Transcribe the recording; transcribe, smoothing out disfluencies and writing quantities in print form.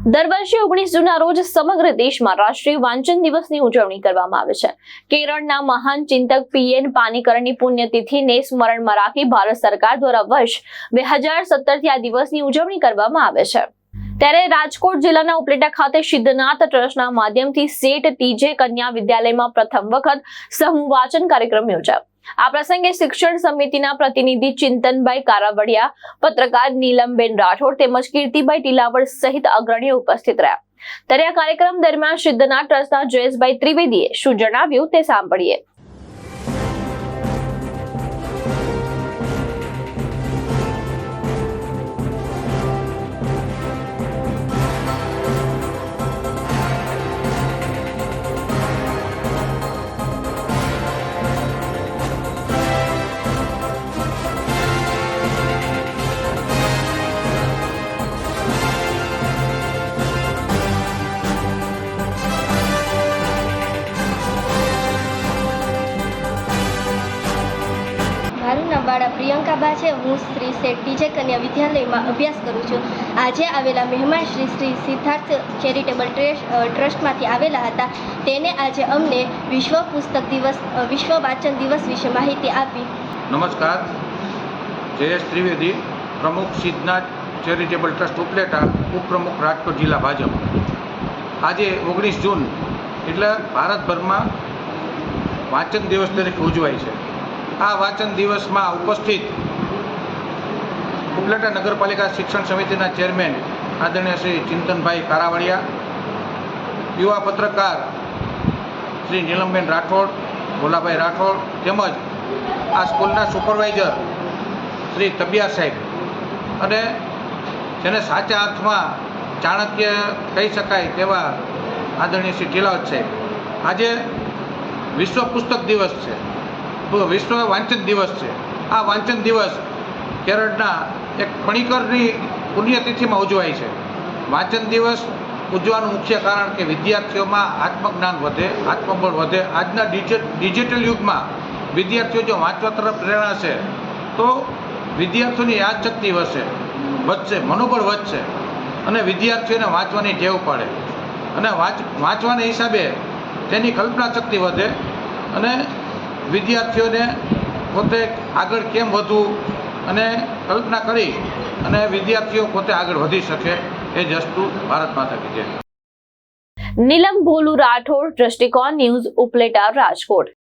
દર વર્ષે 19 જૂનના રોજ સમગ્ર દેશમાં રાષ્ટ્રીય વાંચન દિવસની ઉજવણી કરવામાં આવે છે। કેરળના મહાન ચિંતક પીએન પાનીકરની પુણ્યતિથિને સ્મરણમાં રાખી ભારત સરકાર દ્વારા વર્ષ 2017થી આ દિવસની ઉજવણી કરવામાં આવે છે। ત્યારે રાજકોટ જિલ્લાના ઉપલેટા ખાતે સિદ્ધનાથ ટ્રસ્ટના માધ્યમથી સેઠ ટીજે કન્યા વિદ્યાલયમાં પ્રથમ વખત સમૂહ વાંચન કાર્યક્રમ યોજાયો। આ પ્રસંગે શિક્ષણ સમિતિના પ્રતિનિધિ ચિંતનભાઈ કારાવડિયા, પત્રકાર નીલમબેન રાઠોડ તેમજ કીર્તિભાઈ ટીલાવડ સહિત અગ્રણીઓ ઉપસ્થિત રહ્યા। ત્યારે આ કાર્યક્રમ દરમિયાન સિદ્ધનાથ ટ્રસ્ટના જયેશભાઈ ત્રિવેદીએ શું જણાવ્યું તે સાંભળીએ। મારું નામ બાળા પ્રિયંકાબા છે। હું શ્રી સેઠ ટીજે કન્યા વિદ્યાલયમાં અભ્યાસ કરું છું। આજે આવેલા મહેમાન શ્રી સિદ્ધાર્થ ચેરિટેબલ ટ્રસ્ટમાંથી આવેલા હતા। તેને આજે અમને વિશ્વ પુસ્તક દિવસ, વિશ્વ વાંચન દિવસ વિશે માહિતી આપી। નમસ્કાર, જયેશ ત્રિવેદી, પ્રમુખ સિદ્ધનાથ ચેરિટેબલ ટ્રસ્ટ ઉપલેટા, ઉપપ્રમુખ રાજકોટ જિલ્લા ભાજપ। આજે 19 જૂન એટલે ભારતભરમાં વાંચન દિવસ તરીકે ઉજવાય છે। આ વાંચન દિવસમાં ઉપસ્થિત ઉપલેટા નગરપાલિકા શિક્ષણ સમિતિના ચેરમેન આદરણીય શ્રી ચિંતનભાઈ કારાવડિયા, યુવા પત્રકાર શ્રી નીલમબેન રાઠોડ, ભોલાભાઈ રાઠોડ તેમજ આ સ્કૂલના સુપરવાઇઝર શ્રી તબિયા સાહેબ અને જેને સાચા અર્થમાં ચાણક્ય કહી શકાય તેવા આદરણીય શ્રી ટીલાવડ સાહેબ। આજે વિશ્વ પુસ્તક દિવસ છે, વિશ્વ વાંચન દિવસ છે। આ વાંચન દિવસ કેરળના એક પણીકરની પુણ્યતિથિમાં ઉજવાય છે। વાંચન દિવસ ઉજવવાનું મુખ્ય કારણ કે વિદ્યાર્થીઓમાં આત્મજ્ઞાન વધે, આત્મબળ વધે। આજના ડિજિટલ યુગમાં વિદ્યાર્થીઓ જો વાંચવા તરફ પ્રેરણા છે તો વિદ્યાર્થીઓની યાદશક્તિ વધશે, મનોબળ વધશે અને વિદ્યાર્થીઓને વાંચવાની ટેવ પડે અને વાંચવાના હિસાબે તેની કલ્પના શક્તિ વધે અને વિદ્યાર્થીઓને પોતે આગળ કેમ વધવું અને કલ્પના કરી અને વિદ્યાર્થીઓ પોતે આગળ વધી શકે એ જ વસ્તુ ભારત માતા કી જય। નીલમ ભોલુ રાઠોડ, દ્રષ્ટિકોણ ન્યૂઝ, ઉપલેટા, રાજકોટ।